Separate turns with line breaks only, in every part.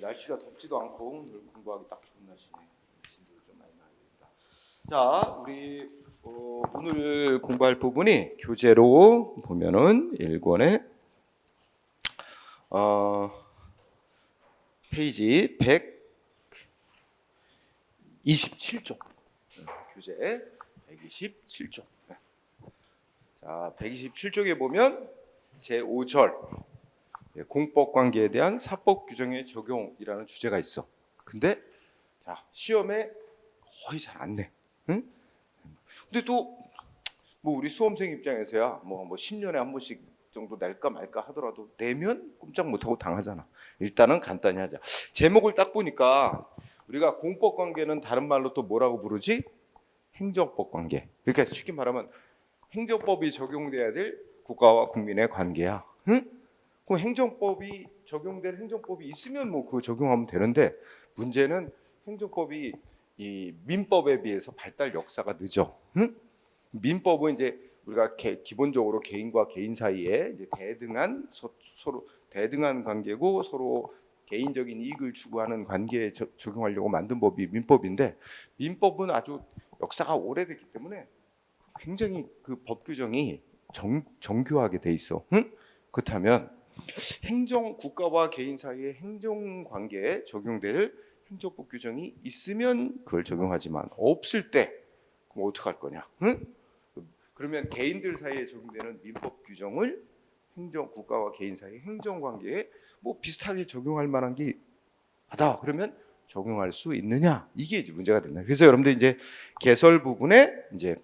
날씨가 덥지도 않고 오늘 공부하기 딱 좋은 날씨네. 진도를 좀 많이 나야 되겠다. 자, 우리 오늘 공부할 부분이 교재로 보면은 1권에 페이지 127쪽. 교재 127쪽. 자, 127쪽에 보면 제5절 공법 관계에 대한 사법 규정의 적용이라는 주제가 있어. 근데 자, 시험에 거의 잘 안 내. 응? 근데 또 뭐 우리 수험생 입장에서야 뭐 10년에 한 번씩 정도 낼까 말까 하더라도 내면 꼼짝 못하고 당하잖아. 일단은 간단히 하자. 제목을 딱 보니까 우리가 공법 관계는 다른 말로 또 뭐라고 부르지? 행정법 관계. 그러니까 쉽게 말하면 행정법이 적용돼야 될 국가와 국민의 관계야. 응? 그럼 행정법이 적용될 행정법이 있으면 뭐 그거 적용하면 되는데 문제는 행정법이 이 민법에 비해서 발달 역사가 늦어. 응? 민법은 이제 우리가 기본적으로 개인과 개인 사이에 이제 대등한 서로 대등한 관계고 서로 개인적인 이익을 추구하는 관계에 적용하려고 만든 법이 민법인데 민법은 아주 역사가 오래됐기 때문에 굉장히 그 법 규정이 정교하게 돼 있어. 응? 그렇다면 행정 국가와 개인 사이의 행정 관계에 적용될 행정법 규정이 있으면 그걸 적용하지만 없을 때 그럼 어떡할 거냐? 응? 그러면 개인들 사이에 적용되는 민법 규정을 행정 국가와 개인 사이의 행정 관계에 뭐 비슷하게 적용할 만한 게 하다. 그러면 적용할 수 있느냐? 이게 이제 문제가 된다. 그래서 여러분들 이제 개설 부분에 이제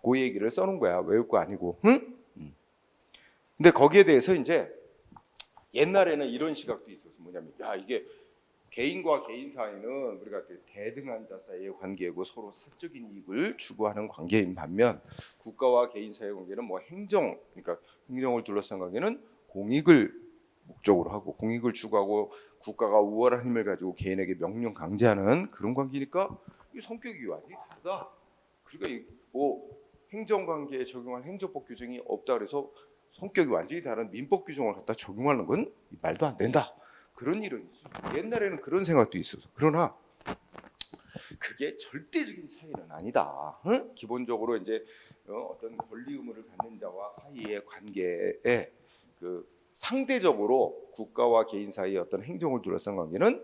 그 얘기를 써놓은 거야. 외울 거 아니고. 응? 근데 거기에 대해서 이제 옛날에는 이런 시각도 있었어. 뭐냐면 야 이게 개인과 개인 사이는 우리가 대등한 자 사이의 관계고 서로 사적인 이익을 추구하는 관계인 반면 국가와 개인 사이의 관계는 뭐 행정 그러니까 행정을 둘러싼 관계는 공익을 목적으로 하고 공익을 추구하고 국가가 우월한 힘을 가지고 개인에게 명령 강제하는 그런 관계니까 이 성격이 완전히 다르다. 그러니까 뭐 행정 관계에 적용할 행정법 규정이 없다 그래서 성격이 완전히 다른 민법 규정을 갖다 적용하는 건 말도 안 된다. 그런 일은 옛날에는 그런 생각도 있어서 그러나 그게 절대적인 차이는 아니다. 응? 기본적으로 이제 어떤 권리 의무를 갖는 자와 사이의 관계에 그 상대적으로 국가와 개인 사이의 어떤 행정을 둘러싼 관계는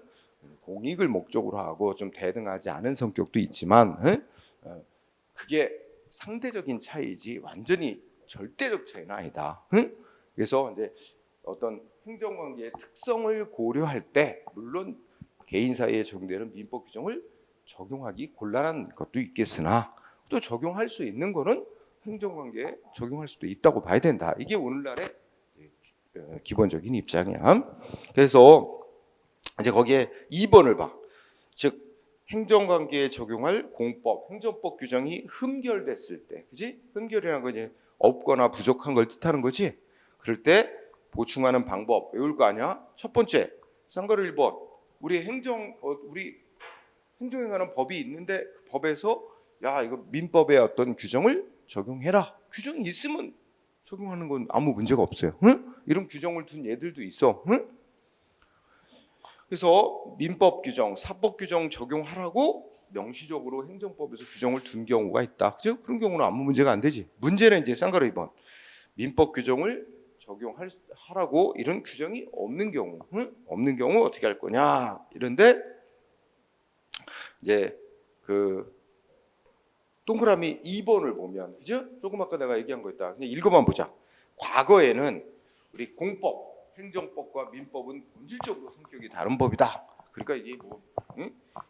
공익을 목적으로 하고 좀 대등하지 않은 성격도 있지만 응? 그게 상대적인 차이지 완전히 절대적 차이는 아니다. 응? 그래서 이제 어떤 행정관계의 특성을 고려할 때 물론 개인 사이에 적용되는 민법 규정을 적용하기 곤란한 것도 있겠으나 또 적용할 수 있는 거는 행정관계에 적용할 수도 있다고 봐야 된다. 이게 오늘날의 기본적인 입장이야. 그래서 이제 거기에 2번을 봐. 즉 행정관계에 적용할 공법, 행정법 규정이 흠결됐을 때, 그지? 흠결이라는 건 이제 없거나 부족한 걸 뜻하는 거지. 그럴 때 보충하는 방법 외울 거 아니야? 첫 번째, 쌍가루 1번. 우리 행정행하는 법이 있는데 그 법에서 야 이거 민법의 어떤 규정을 적용해라. 규정이 있으면 적용하는 건 아무 문제가 없어요. 응? 이런 규정을 둔 예들도 있어. 응? 그래서 민법 규정, 사법 규정 적용하라고 명시적으로 행정법에서 규정을 둔 경우가 있다. 그죠? 그런 경우는 아무 문제가 안 되지. 문제는 이제 쌍가루 2번. 민법 규정을 적용하라고 이런 규정이 없는 경우, 없는 경우 어떻게 할 거냐? 이런데 이제 그 동그라미 2번을 보면, 그죠? 조금 아까 내가 얘기한 거 있다. 그냥 읽어만 보자. 과거에는 우리 공법, 행정법과 민법은 본질적으로 성격이 다른 법이다. 그러니까 이게 뭐,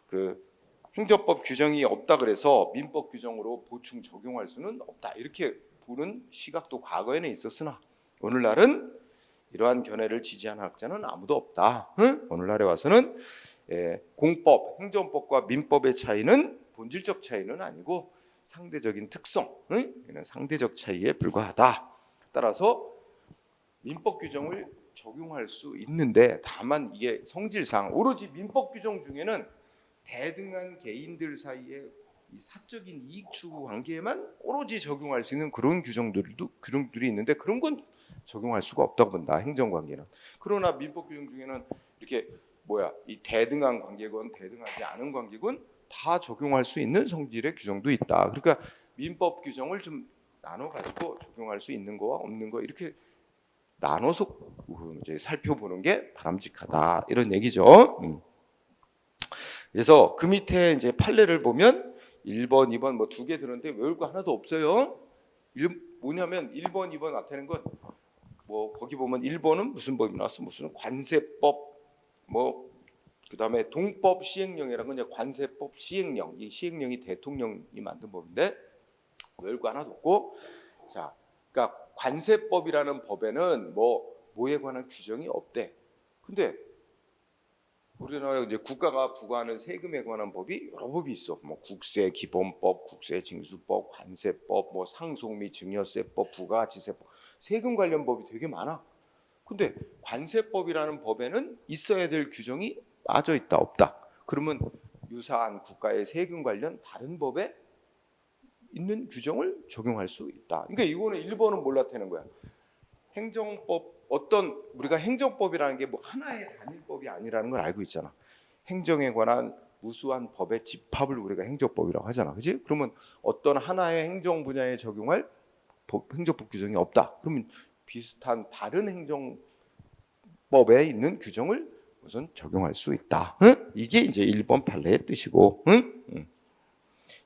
그 행정법 규정이 없다 그래서 민법 규정으로 보충 적용할 수는 없다. 이렇게 보는 시각도 과거에는 있었으나 오늘날은 이러한 견해를 지지하는 학자는 아무도 없다. 오늘날에 와서는 공법, 행정법과 민법의 차이는 본질적 차이는 아니고 상대적인 특성, 이는 상대적 차이에 불과하다. 따라서 민법 규정을 적용할 수 있는데 다만 이게 성질상 오로지 민법 규정 중에는 대등한 개인들 사이에 사적인 이익 추구 관계에만 오로지 적용할 수 있는 그런 규정들이 있는데 그런 건 적용할 수가 없다고 본다. 행정관계는. 그러나 민법 규정 중에는 이렇게 이 대등한 관계건 대등하지 않은 관계건 다 적용할 수 있는 성질의 규정도 있다. 그러니까 민법 규정을 좀 나눠 가지고 적용할 수 있는 거와 없는 거 이렇게 나눠서 이제 살펴보는 게 바람직하다 이런 얘기죠. 그래서 그 밑에 이제 판례를 보면 1번, 2번 뭐 두 개 들었는데 외울 거 하나도 없어요. 뭐냐면 1번, 2번 나타내는 건 뭐 거기 보면 1번은 무슨 법이 나왔어? 무슨 관세법 뭐 그다음에 동법 시행령이라는 건 이제 관세법 시행령. 이 시행령이 대통령이 만든 법인데 외울 거 하나도 없고 자, 그러니까 관세법이라는 법에는 뭐에 관한 규정이 없대. 근데 우리나라 이제 국가가 부과하는 세금에 관한 법이 여러 법이 있어. 뭐 국세 기본법, 국세 징수법, 관세법, 뭐 상속 및 증여세법, 부가가치세법, 세금 관련 법이 되게 많아. 근데 관세법이라는 법에는 있어야 될 규정이 빠져 있다 없다. 그러면 유사한 국가의 세금 관련 다른 법에 있는 규정을 적용할 수 있다. 그러니까 이거는 1번은 뭘 나타내는 거야? 행정법 우리가 행정법이라는 게 뭐 하나의 단일법이 아니라는 걸 알고 있잖아. 행정에 관한 무수한 법의 집합을 우리가 행정법이라고 하잖아. 그렇지? 그러면 어떤 하나의 행정 분야에 적용할 행정법 규정이 없다. 그러면 비슷한 다른 행정법에 있는 규정을 우선 적용할 수 있다. 응? 이게 이제 1번 판례의 뜻이고, 응?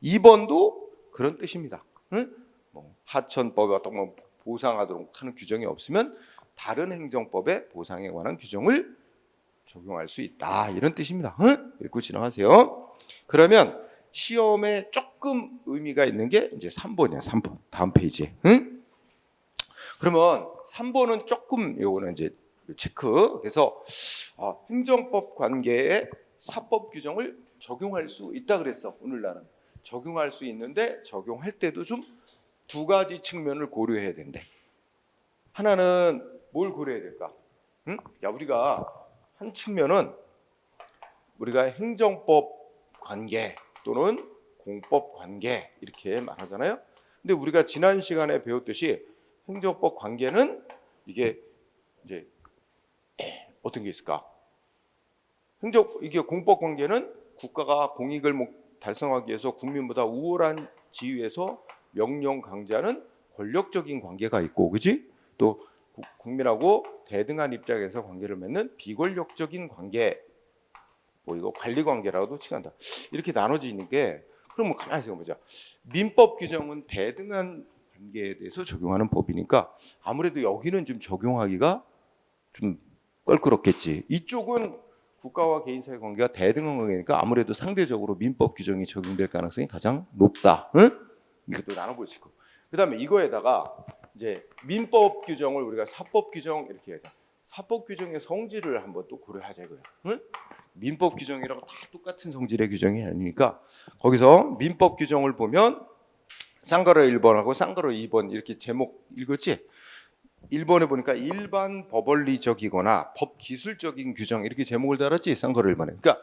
2번도 그런 뜻입니다. 응? 뭐 하천법에 어떤 뭐 보상하도록 하는 규정이 없으면 다른 행정법의 보상에 관한 규정을 적용할 수 있다. 이런 뜻입니다. 응? 읽고 지나가세요. 그러면 시험에 조금 의미가 있는 게 이제 3번이야. 3번. 다음 페이지에. 응? 그러면 3번은 조금 요거는 이제 체크. 그래서 행정법 관계에 사법 규정을 적용할 수 있다 그랬어. 오늘날은 적용할 수 있는데 적용할 때도 좀 두 가지 측면을 고려해야 된대. 하나는 뭘 고려해야 될까? 응? 우리가 한 측면은 우리가 행정법 관계 또는 공법 관계 이렇게 말하잖아요. 근데 우리가 지난 시간에 배웠듯이 행정법 관계는 이게 이제 어떤 게 있을까? 이게 공법 관계는 국가가 공익을 달성하기 위해서 국민보다 우월한 지위에서 명령 강제하는 권력적인 관계가 있고, 그렇지? 또 국민하고 대등한 입장에서 관계를 맺는 비권력적인 관계, 이거 관리 관계라고도 칭한다. 이렇게 나눠지는 게 그럼 가만히 생각해보자. 민법 규정은 대등한 관계에 대해서 적용하는 법이니까 아무래도 여기는 좀 적용하기가 좀 껄끄럽겠지. 이쪽은 국가와 개인 사이 관계가 대등한 관계니까 아무래도 상대적으로 민법 규정이 적용될 가능성이 가장 높다. 응? 이것도 나눠볼 수 있고. 그다음에 이거에다가 이제 민법 규정을 우리가 사법 규정 이렇게 해야 돼. 사법 규정의 성질을 한번 또 고려하자 이거야. 응? 민법 규정이라고 다 똑같은 성질의 규정이 아니니까 거기서 민법 규정을 보면 쌍가로 1번하고 쌍가로 2번 이렇게 제목 읽었지? 1번에 보니까 일반 법원리적이거나 법기술적인 규정 이렇게 제목을 달았지? 쌍가로 1번에. 그러니까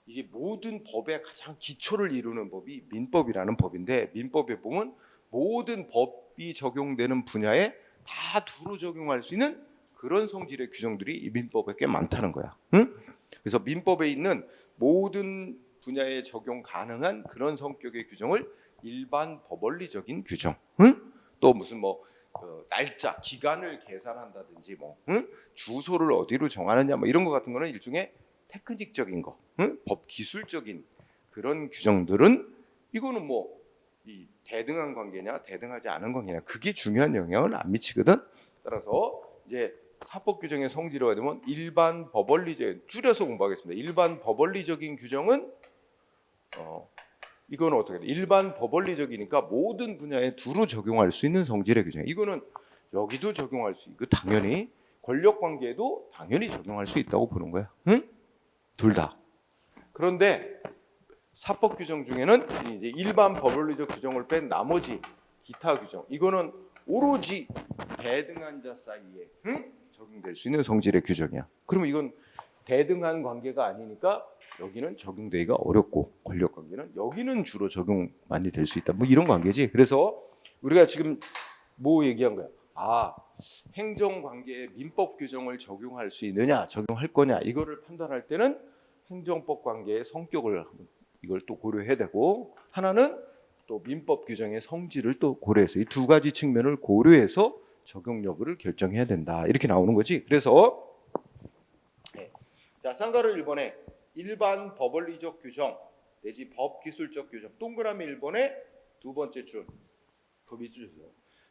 이게 모든 법의 가장 기초를 이루는 법이 민법이라는 법인데 민법에 보면 모든 법이 적용되는 분야에 다 두루 적용할 수 있는 그런 성질의 규정들이 이 민법에 꽤 많다는 거야. 응? 그래서 민법에 있는 모든 분야에 적용 가능한 그런 성격의 규정을 일반 법원리적인 규정. 응? 또 무슨 날짜, 기간을 계산한다든지 응? 주소를 어디로 정하느냐 이런 거 같은 거는 일종의 테크닉적인 거, 응? 법 기술적인 그런 규정들은 이거는 이 대등한 관계냐 대등하지 않은 관계냐 그게 중요한 영향을 안 미치거든. 따라서 이제 사법 규정의 성질을 되면 일반 법원리적 줄여서 공부하겠습니다. 일반 법원리적인 규정은 이거는 어떻게 돼? 일반 법원리적이니까 모든 분야에 두루 적용할 수 있는 성질의 규정. 이거는 여기도 적용할 수 있고 당연히 권력 관계에도 당연히 적용할 수 있다고 보는 거야. 응? 둘 다. 그런데 사법 규정 중에는 이제 일반 법원리적 규정을 뺀 나머지 기타 규정 이거는 오로지 대등한 자 사이에 적용될 수 있는 성질의 규정이야. 그러면 이건 대등한 관계가 아니니까 여기는 적용되기가 어렵고 권력 관계는 여기는 주로 적용 많이 될 수 있다. 이런 관계지. 그래서 우리가 지금 얘기한 거야. 행정관계에 민법 규정을 적용할 수 있느냐, 적용할 거냐 이거를 판단할 때는 행정법 관계의 성격을 이걸 또 고려해야 되고, 하나는 또 민법 규정의 성질을 또 고려해서 이 두 가지 측면을 고려해서 적용 여부를 결정해야 된다. 이렇게 나오는 거지. 그래서 자, 쌍가루 1번에 일반 법원리적 규정 내지 법기술적 규정, 동그라미 1번에 두 번째 줄 그 밑줄이죠.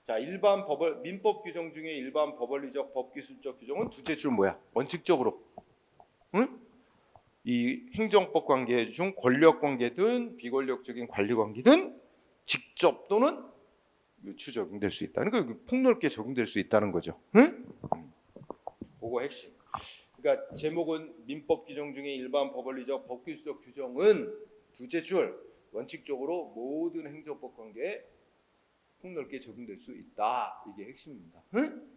자, 일반 민법 규정 중에 일반 법원리적 법기술적 규정은 둘째 줄 뭐야? 원칙적으로, 응? 이 행정법 관계 중 권력 관계든 비권력적인 관리 관계든 직접 또는 유추 적용될 수 있다는 거, 폭넓게 적용될 수 있다는 거죠. 응? 그거 핵심. 그러니까 제목은 민법 규정 중에 일반 법원리적 법기술적 규정은 둘째 줄 원칙적으로 모든 행정법 관계에 폭넓게 적용될 수 있다. 이게 핵심입니다. 응?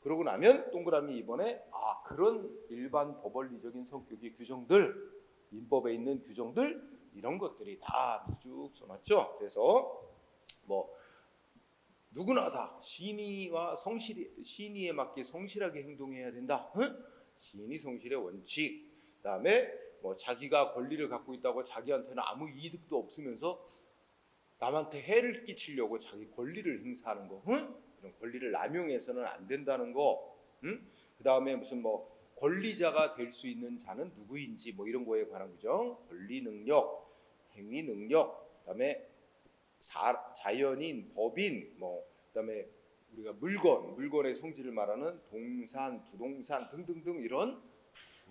그러고 나면 동그라미 2번에 그런 일반 법원리적인 성격의 규정들, 민법에 있는 규정들 이런 것들이 다 쭉 써놨죠. 그래서 뭐 누구나 다 신의에 맞게 성실하게 행동해야 된다. 응? 신의 성실의 원칙. 그다음에 뭐 자기가 권리를 갖고 있다고 자기한테는 아무 이득도 없으면서 남한테 해를 끼치려고 자기 권리를 행사하는 거, 응? 이런 권리를 남용해서는 안 된다는 거, 응? 그 다음에 무슨 뭐 권리자가 될 수 있는 자는 누구인지 뭐 이런 거에 관한 규정, 권리 능력, 행위 능력, 그다음에 자연인, 법인, 뭐 그다음에 우리가 물건의 성질을 말하는 동산, 부동산 등등등 이런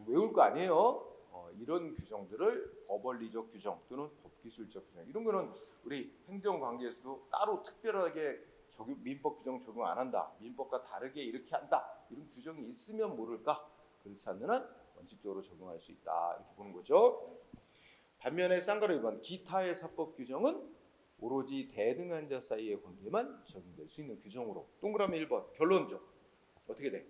외울 거 아니에요. 이런 규정들을 법원리적 규정 또는 법기술적 규정, 이런 거는 우리 행정관계에서도 따로 특별하게 민법 규정 적용 안 한다, 민법과 다르게 이렇게 한다, 이런 규정이 있으면 모를까? 그렇지 않는 한 원칙적으로 적용할 수 있다, 이렇게 보는 거죠. 반면에 쌍가루 2번 기타의 사법 규정은 오로지 대등한 자 사이의 관계만 적용될 수 있는 규정으로. 동그라미 1번 결론적 어떻게 돼?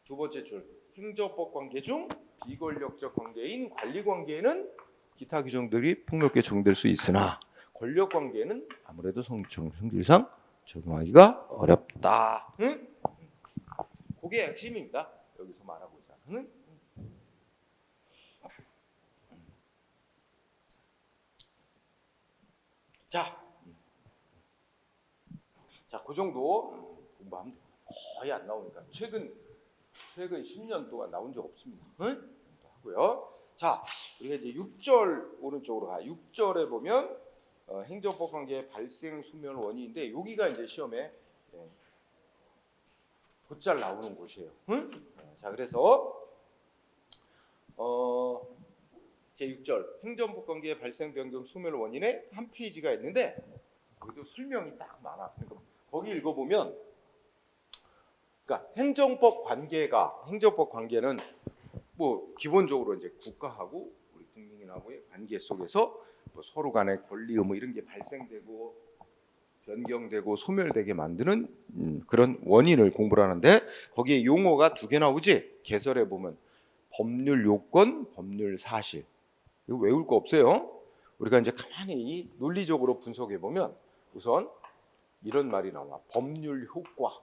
두 번째 줄 행정법 관계 중 비권력적 관계인 관리 관계에는 기타 규정들이 폭넓게 적용될 수 있으나 권력 관계는 아무래도 성질상 적용하기가 어렵다. 응? 그게 핵심입니다. 여기서 말하고자 하는. 자, 그 정도 공부하면 돼요. 거의 안 나오니까 최근 10년 동안 나온 적 없습니다. 응? 하고요. 자, 우리가 이제 6절 오른쪽으로 가. 6절에 보면 행정법 관계의 발생 소멸 원인인데 여기가 이제 시험에 곧잘 나오는 곳이에요. 응? 자, 그래서 제 6절 행정법 관계의 발생 변경 소멸 원인에 한 페이지가 있는데 거기도 설명이 딱 많아. 그러니까 거기 읽어보면, 그러니까 행정법 관계는 뭐 기본적으로 이제 국가하고 우리 국민하고의 관계 속에서 뭐 서로 간의 권리 의무 이런 게 발생되고 변경되고 소멸되게 만드는 그런 원인을 공부를 하는데, 거기에 용어가 두 개 나오지. 개설에 보면 법률 요건, 법률 사실. 이거 외울 거 없어요. 우리가 이제 가만히 논리적으로 분석해 보면 우선 이런 말이 나와. 법률 효과.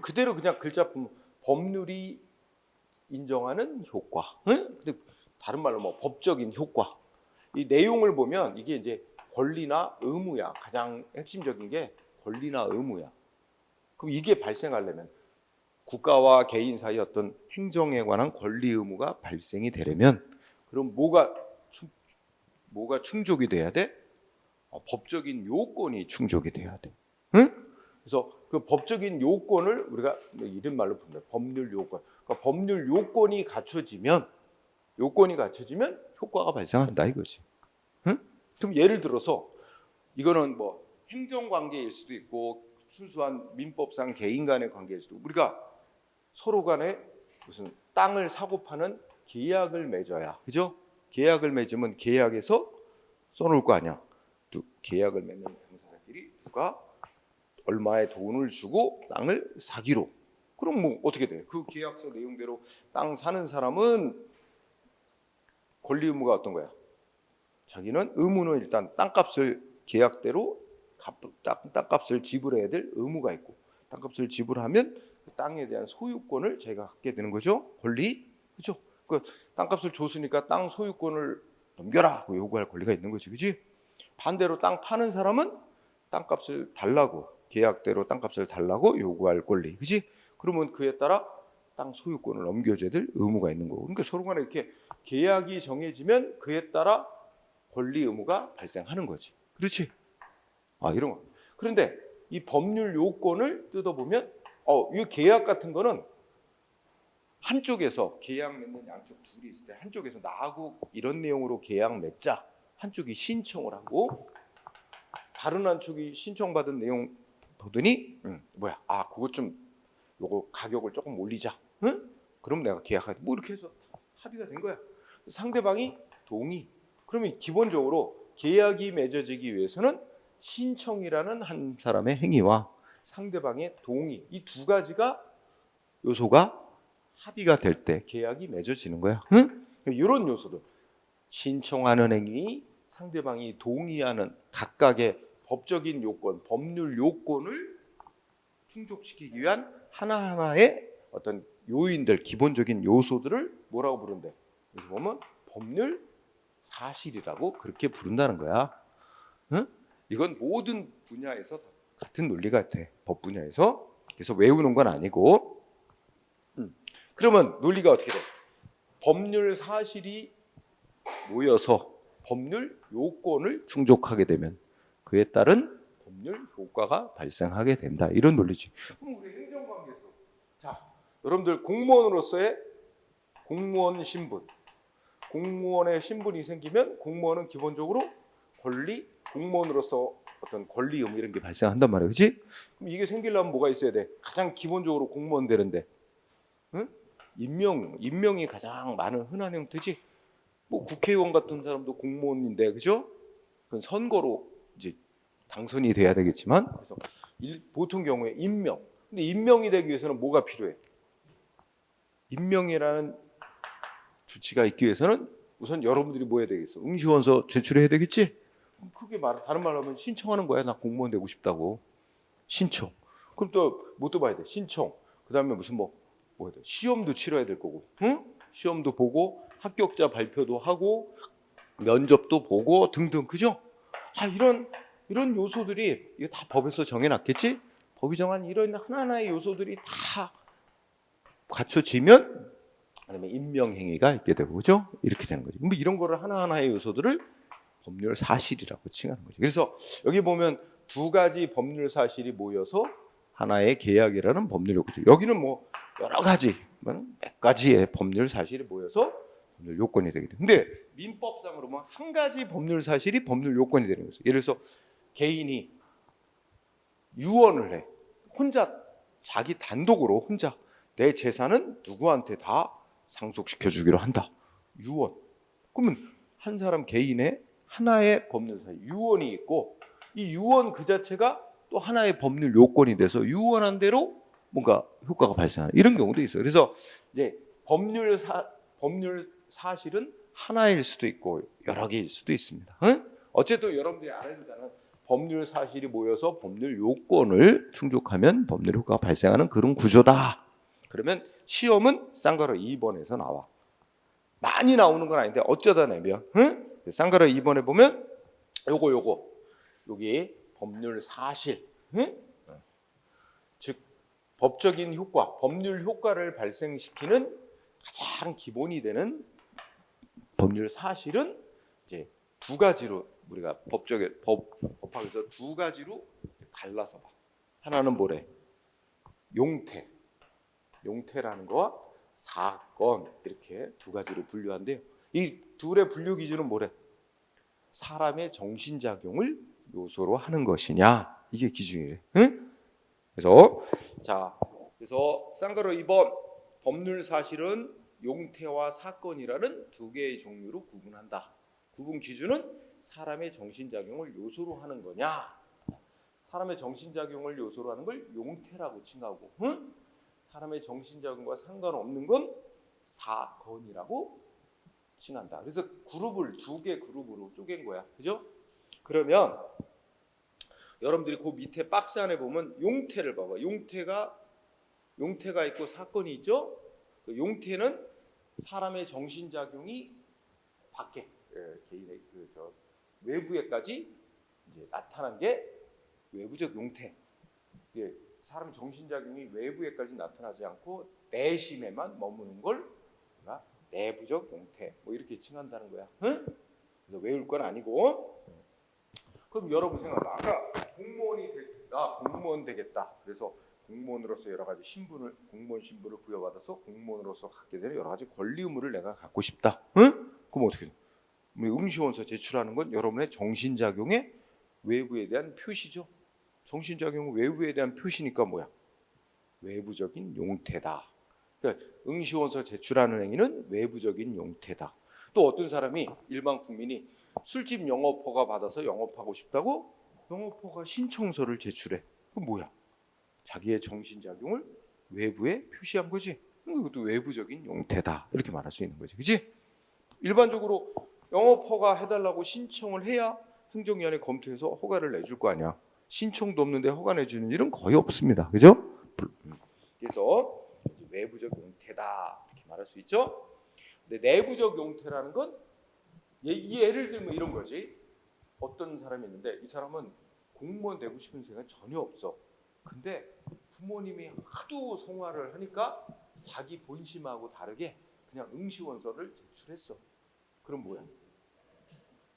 그대로 그냥 글자 보면 법률이 인정하는 효과. 응? 근데 다른 말로 뭐 법적인 효과. 이 내용을 보면 이게 이제 권리나 의무야. 가장 핵심적인 게 권리나 의무야. 그럼 이게 발생하려면 국가와 개인 사이 어떤 행정에 관한 권리 의무가 발생이 되려면 그럼 뭐가 충족이 돼야 돼? 법적인 요건이 충족이 돼야 돼. 응? 그래서 그 법적인 요건을 우리가 이런 말로 부릅니다. 법률 요건. 그러니까 법률 요건이 갖춰지면 효과가 발생한다 이거지. 응? 그럼 예를 들어서 이거는 뭐 행정 관계일 수도 있고 순수한 민법상 개인 간의 관계일 수도 있고, 우리가 서로 간에 무슨 땅을 사고 파는 계약을 맺어야, 그죠? 계약을 맺으면 계약에서 써놓을 거 아니야. 또 계약을 맺는 당사자끼리 누가 얼마의 돈을 주고 땅을 사기로. 그럼 뭐 어떻게 돼? 그 계약서 내용대로 땅 사는 사람은 권리 의무가 어떤 거야? 자기는 의무는 일단 땅값을 계약대로 땅값을 지불해야 될 의무가 있고, 땅값을 지불하면 그 땅에 대한 소유권을 저희가 갖게 되는 거죠. 권리, 그죠? 그 땅값을 줬으니까 땅 소유권을 넘겨라 요구할 권리가 있는 거지, 그지? 반대로 땅 파는 사람은 땅값을 달라고, 계약대로 땅값을 달라고 요구할 권리, 그지? 그러면 그에 따라 땅 소유권을 넘겨줘야 될 의무가 있는 거고. 그러니까 서로 간에 이렇게 계약이 정해지면 그에 따라 권리 의무가 발생하는 거지, 그렇지? 이런 거. 그런데 이 법률 요건을 뜯어보면 이 계약 같은 거는 한쪽에서 계약 맺는 양쪽 둘이 있을 때 한쪽에서 나하고 이런 내용으로 계약 맺자, 한쪽이 신청을 하고 다른 한쪽이 신청받은 내용 보더니 그것 좀 요거 가격을 조금 올리자, 응? 그럼 내가 계약하지, 뭐 이렇게 해서 합의가 된 거야. 상대방이 동의. 그러면 기본적으로 계약이 맺어지기 위해서는 신청이라는 한 사람의 행위와 상대방의 동의, 이 두 가지가 요소가 합의가 될 때 계약이 맺어지는 거야. 응? 이런 요소들, 신청하는 행위, 상대방이 동의하는 각각의 법적인 요건, 법률 요건을 충족시키기 위한 하나하나의 어떤 요인들, 기본적인 요소들을 뭐라고 부른대? 여기 보면 법률 사실이라고 그렇게 부른다는 거야. 응? 이건 모든 분야에서 같은 논리가 돼. 법 분야에서. 그래서 외우는 건 아니고. 그러면 논리가 어떻게 돼? 법률 사실이 모여서 법률 요건을 충족하게 되면 그에 따른 법률 효과가 발생하게 된다. 이런 논리지. 그럼 우리 행정관계에서, 자, 여러분들 공무원으로서의 공무원 신분, 공무원의 신분이 생기면 공무원은 기본적으로 권리, 공무원으로서 어떤 권리 의무 이런 게 발생한단 말이야, 그렇지? 그럼 이게 생기려면 뭐가 있어야 돼? 가장 기본적으로 공무원 되는데, 응? 임명이 가장 많은 흔한 형태지. 뭐 국회의원 같은 사람도 공무원인데, 그죠? 그건 선거로 이제 당선이 돼야 되겠지만, 그래서 보통 경우에 임명. 근데 임명이 되기 위해서는 뭐가 필요해? 임명이라는 조치가 있기 위해서는 우선 여러분들이 뭐 해야 되겠어? 응시원서 제출해야 되겠지? 그게 다른 말로 하면 신청하는 거야. 나 공무원 되고 싶다고. 신청. 그럼 또 뭐 또 봐야 돼? 신청. 그다음에 무슨 뭐 해야 돼? 시험도 치러야 될 거고. 응? 시험도 보고 합격자 발표도 하고 면접도 보고 등등. 그죠? 이런 요소들이 이거 다 법에서 정해 놨겠지? 법이 정한 이런 하나하나의 요소들이 다 갖춰지면 아니면 임명 행위가 있게 되고, 그죠? 이렇게 되는 거죠. 뭐 이런 거를 하나하나의 요소들을 법률 사실이라고 칭하는 거죠. 그래서 여기 보면 두 가지 법률 사실이 모여서 하나의 계약이라는 법률 요건이죠. 여기는 뭐 여러 가지, 몇 가지의 법률 사실이 모여서 법률 요건이 되게 돼요. 근데 민법상으로 보면 한 가지 법률 사실이 법률 요건이 되는 거죠. 예를 들어서 개인이 유언을 해. 혼자 자기 단독으로 혼자 내 재산은 누구한테 다 상속시켜 주기로 한다. 유언. 그러면 한 사람 개인의 하나의 법률 사실, 유언이 있고 이 유언 그 자체가 또 하나의 법률 요건이 돼서 유언한 대로 뭔가 효과가 발생하는 이런 경우도 있어요. 그래서 이제 법률 사실은 하나일 수도 있고 여러 개일 수도 있습니다. 응? 어쨌든 여러분들이 알아야 된다는 법률 사실이 모여서 법률 요건을 충족하면 법률 효과가 발생하는 그런 구조다. 그러면 시험은 쌍가로 2번에서 나와. 많이 나오는 건 아닌데 어쩌다 내면, 응? 쌍가로 2번에 보면 요거 여기 법률 사실, 응? 즉 법적인 효과, 법률 효과를 발생시키는 가장 기본이 되는 법률 사실은 이제 두 가지로 우리가 법학에서 두 가지로 갈라서 봐. 하나는 뭐래? 용태라는 거와 사건, 이렇게 두 가지로 분류한대요. 이 둘의 분류 기준은 뭐래? 사람의 정신작용을 요소로 하는 것이냐, 이게 기준이래. 응? 그래서 쌍가로 2번 법률 사실은 용태와 사건이라는 두 개의 종류로 구분한다. 구분 기준은 사람의 정신작용을 요소로 하는 거냐, 사람의 정신작용을 요소로 하는 걸 용태라고 칭하고, 응? 사람의 정신작용과 상관없는 건 사건이라고 칭한다. 그래서 그룹을 두 개 그룹으로 쪼갠 거야. 그죠? 그러면 여러분들이 그 밑에 박스 안에 보면 용태를 봐봐. 용태가 있고 사건이 있죠. 그 용태는 사람의 정신작용이 밖에 개인의 저 외부에까지 이제 나타난 게 외부적 용태. 예, 사람 정신작용이 외부에까지 나타나지 않고 내심에만 머무는 걸 우리가 내부적 용태 뭐 이렇게 칭한다는 거야. 응? 그래서 외울 건 아니고. 그럼 여러분 생각해봐. 아까 공무원 되겠다. 그래서 공무원으로서 여러 가지 공무원 신분을 부여받아서 공무원으로서 갖게 되는 여러 가지 권리 의무를 내가 갖고 싶다. 응? 그럼 어떻게 돼? 응시원서 제출하는 건 여러분의 정신작용의 외부에 대한 표시죠. 정신작용 외부에 대한 표시니까 뭐야? 외부적인 용태다. 그러니까 응시원서 제출하는 행위는 외부적인 용태다. 또 어떤 사람이 일반 국민이 술집 영업허가 받아서 영업하고 싶다고 영업허가 신청서를 제출해. 그건 뭐야? 자기의 정신작용을 외부에 표시한 거지. 이것도 외부적인 용태다. 이렇게 말할 수 있는 거지. 그치? 일반적으로 영업허가 해달라고 신청을 해야 행정위원회 검토해서 허가를 내줄 거 아니야. 신청도 없는데 허가 내주는 일은 거의 없습니다. 그죠? 그래서 외부적 용태다. 이렇게 말할 수 있죠. 근데 내부적 용태라는 건 예를 들면 이런 거지. 어떤 사람이 있는데 이 사람은 공무원 되고 싶은 생각이 전혀 없어. 근데 부모님이 하도 성화를 하니까 자기 본심하고 다르게 그냥 응시원서를 제출했어. 그럼 뭐야?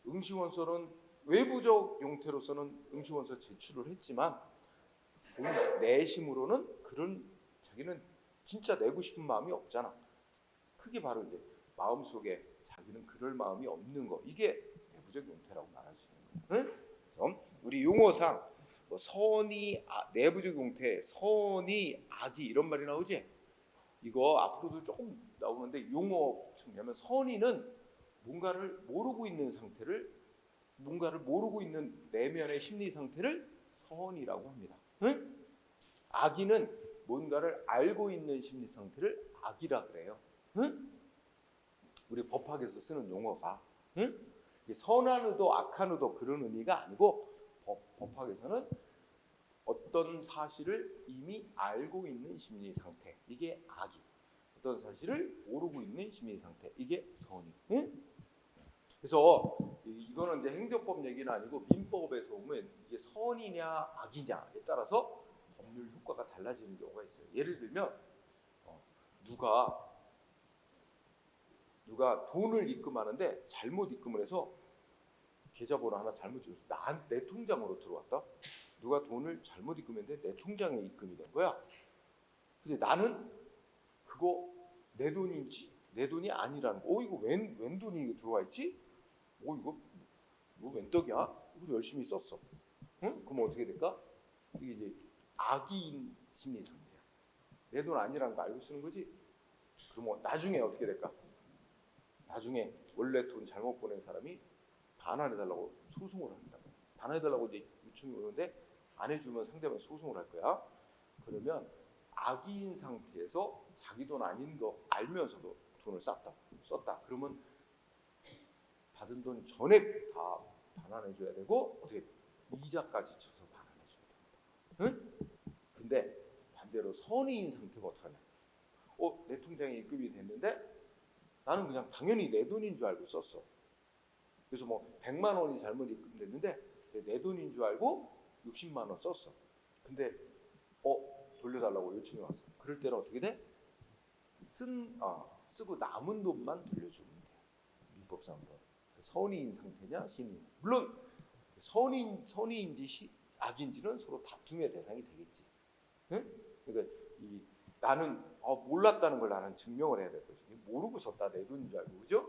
응시원서는 외부적 용태로서는 응시원서 제출을 했지만 내심으로는 자기는 진짜 내고 싶은 마음이 없잖아. 그게 바로 이제 마음속에 자기는 그럴 마음이 없는 거. 이게 내부적 용태라고 말할 수 있는 거예요. 응? 그래서 우리 용어상 뭐 내부적 용태, 선의, 악의 이런 말이 나오지. 이거 앞으로도 조금 나오는데 용어 측면은 선의는 뭔가를 모르고 있는 내면의 심리 상태를 선이라고 합니다. 응? 악의는 뭔가를 알고 있는 심리 상태를 악이라 그래요. 응? 우리 법학에서 쓰는 용어가. 응? 선한 의도, 악한 의도 그런 의미가 아니고 법학에서는 어떤 사실을 이미 알고 있는 심리 상태, 이게 악이. 어떤 사실을 모르고 있는 심리 상태, 이게 선이. 응? 그래서 이거는 이제 행정법 얘기는 아니고 민법에서 보면 이게 선이냐 악이냐에 따라서 법률 효과가 달라지는 경우가 있어요. 예를 들면 누가 돈을 입금하는데 잘못 입금을 해서 계좌번호 하나 잘못 찍어서 내 통장으로 들어왔다. 누가 돈을 잘못 입금했는데 내 통장에 입금이 된 거야. 근데 나는 그거 내 돈인지 내 돈이 아니라는 거. 이거 웬 돈이 들어와 있지? 이거 웬 떡이야? 이거 열심히 썼어. 응? 그럼 어떻게 될까? 이게 이제 악의인 심리 상태야. 내 돈 아니라는 거 알고 쓰는 거지. 그럼 나중에 어떻게 될까? 나중에 원래 돈 잘못 보낸 사람이 반환해달라고 소송을 한다. 반환해달라고 이제 요청이 오는데 안 해주면 상대방이 소송을 할 거야. 그러면 악의인 상태에서 자기 돈 아닌 거 알면서도 돈을 썼다. 그러면 받은 돈 전액 다 반환해줘야 되고 어떻게 이자까지 쳐서 반환해줘야 됩니다. 응? 근데 반대로 선의인 상태가 어떡하냐? 내 통장에 입금이 됐는데 나는 그냥 당연히 내 돈인 줄 알고 썼어. 그래서 100만 원이 잘못 입금됐는데 내 돈인 줄 알고 60만 원 썼어. 근데 돌려달라고 요청이 왔어. 그럴 때는 어떻게 돼? 쓰고 남은 돈만 돌려주면 돼. 민법상으로. 선의인 상태냐 신의. 물론 선의인지 악인지는 서로 다툼의 대상이 되겠지. 응? 그러니까 나는 몰랐다는 걸 나는 증명을 해야 될 거지. 모르고 썼다 내 돈인 줄 알고, 그죠?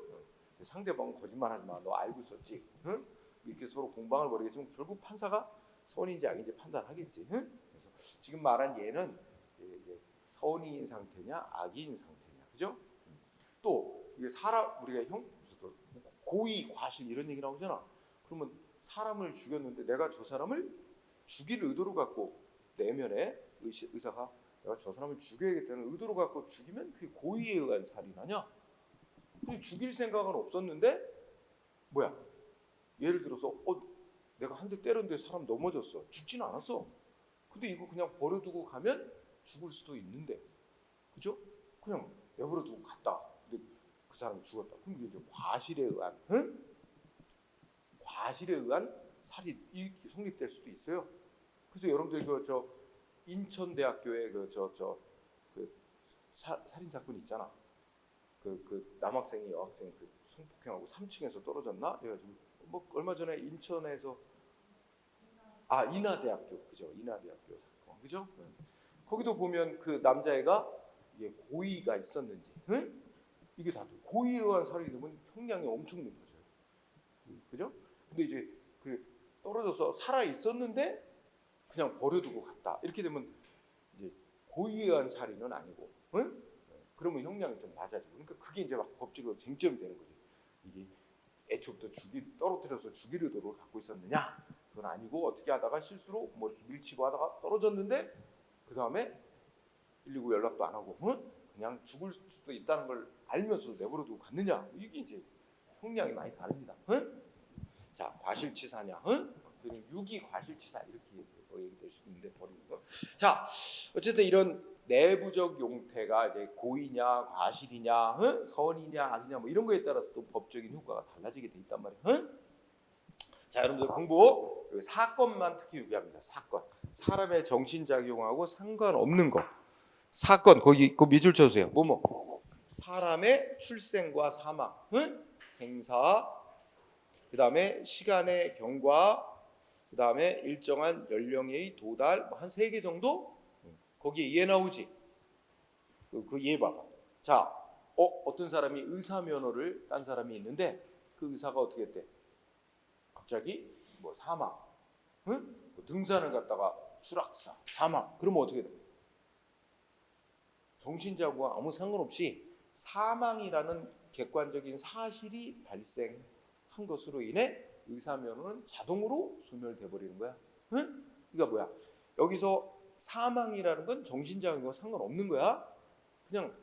상대방은 거짓말하지 마. 너 알고 썼지. 응? 이렇게 서로 공방을 벌이겠지만 결국 판사가 선인지 악인지 판단하겠지. 응? 그래서 지금 말한 얘는 이제 선의인 상태냐 악인 상태냐, 그죠? 또 이게 우리가 고의 과실 이런 얘기 나오잖아. 그러면 사람을 죽였는데 내가 저 사람을 죽일 의도로 갖고 내면에 의사가 내가 저 사람을 죽여야겠다는 의도로 갖고 죽이면 그게 고의에 의한 살인하냐? 근데 죽일 생각은 없었는데 뭐야? 예를 들어서 내가 한 대 때렸는데 사람 넘어졌어. 죽지는 않았어. 근데 이거 그냥 버려두고 가면 죽을 수도 있는데, 그죠? 그냥 내버려두고 갔다. 근데 그 사람이 죽었다. 그럼 이게 이제 과실에 의한, 응? 과실에 의한 살인이 성립될 수도 있어요. 그래서 여러분들 저 인천대학교에 그 살인 사건 있잖아. 그 남학생이 여학생 그 성폭행하고 3층에서 떨어졌나? 그래가지고 뭐 얼마 전에 인천에서 인하대학교, 그죠? 인하대학교 사건, 그죠? 거기도 보면 그 남자애가 이게 고의가 있었는지, 응? 이게 다 고의에 의한 살인이면 형량이 엄청 높아져요, 그죠? 근데 이제 그 떨어져서 살아 있었는데 그냥 버려두고 갔다. 이렇게 되면 이제 고의에 의한 살인은 아니고, 응? 그러면 형량이 좀 낮아지고. 그러니까 그게 이제 막 법적으로 쟁점이 되는 거지. 이게 애초부터 떨어뜨려서 죽일 의도를 갖고 있었느냐? 그건 아니고 어떻게 하다가 실수로 뭐 이렇게 밀치고 하다가 떨어졌는데 그 다음에 119 연락도 안 하고, 응? 그냥 죽을 수도 있다는 걸 알면서도 내버려두고 갔느냐? 이게 이제 형량이 많이 다릅니다. 응? 자, 과실치사냐? 응? 그리고 유기 과실치사 이렇게 얘기될 수 있는데 버리는 거. 자, 어쨌든 이런 내부적 용태가 이제 고의냐, 과실이냐, 응? 선이냐, 악이냐 뭐 이런 거에 따라서 또 법적인 효과가 달라지게 돼 있단 말이에요. 응? 자, 여러분들 공부 사건만 특히 유의합니다. 사건, 사람의 정신작용하고 상관없는 거. 사건 거기 그 밑줄 쳐주세요. 뭐뭐 사람의 출생과 사망, 응? 생사, 그 다음에 시간의 경과, 그 다음에 일정한 연령의 도달, 한 3개 정도 거기에 이해 나오지. 그 이해 봐봐. 자, 어떤 사람이 의사 면허를 딴 사람이 있는데 그 의사가 어떻게 했대? 갑자기 뭐 사망, 응? 뭐 등산을 갔다가 추락사, 사망. 그러면 어떻게 돼? 정신자고와 아무 상관없이 사망이라는 객관적인 사실이 발생한 것으로 인해 의사 면허는 자동으로 소멸돼 버리는 거야. 응? 그러니까 뭐야? 여기서 사망이라는 건 정신자고와 상관없는 거야. 그냥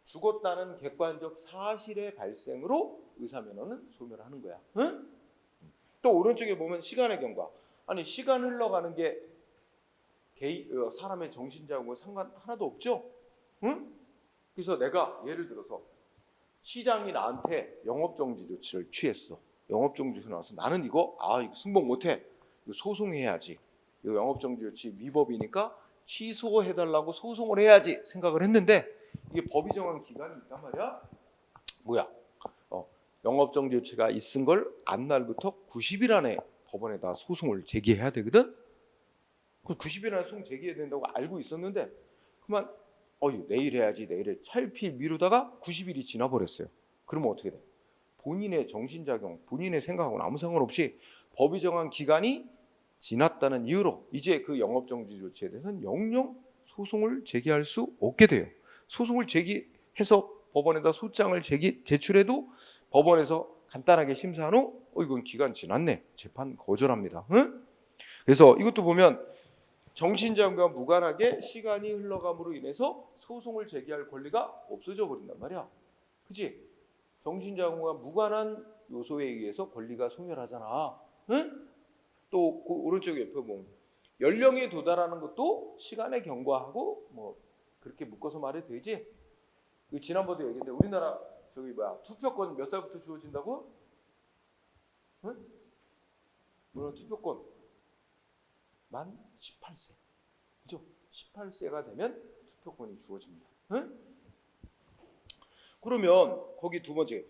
죽었다는 객관적 사실의 발생으로 의사 면허는 소멸하는 거야. 응? 또 오른쪽에 보면 시간의 경과. 아니 시간 흘러가는 게 사람의 정신자고와 상관 하나도 없죠. 응? 그래서 내가 예를 들어서 시장이 나한테 영업정지 조치를 취했어. 영업정지 나와서 나는 이거 승복 못해. 이거 소송해야지. 이거 영업정지 조치 위법이니까 취소해달라고 소송을 해야지 생각을 했는데 이게 법이 정한 기간이 있단 말이야. 뭐야? 영업정지 조치가 있은 걸 안 날부터 90일 안에 법원에다 소송을 제기해야 되거든. 그 90일 안에 소송 제기해야 된다고 알고 있었는데 그만 내일 해야지 내일에 차일피일 미루다가 90일이 지나버렸어요. 그러면 어떻게 돼? 본인의 정신작용, 본인의 생각하고는 아무 상관없이 법이 정한 기간이 지났다는 이유로 이제 그 영업정지 조치에 대해서는 영영 소송을 제기할 수 없게 돼요. 소송을 제기해서 법원에다 소장을 제출해도 법원에서 간단하게 심사한 후 이건 기간 지났네. 재판 거절합니다. 응? 그래서 이것도 보면 정신장애와 무관하게 시간이 흘러감으로 인해서 소송을 제기할 권리가 없어져 버린단 말이야. 그치? 정신장애와 무관한 요소에 의해서 권리가 소멸하잖아. 응? 또 그 오른쪽 옆에 보면 연령에 도달하는 것도 시간에 경과하고 뭐 그렇게 묶어서 말해도 되지? 지난번에 얘기했는데 우리나라 투표권 몇 살부터 주어진다고? 응? 우리나라 투표권 만 18세. 그죠? 18세가 되면 투표권이 주어집니다. 응? 그러면 거기 두 번째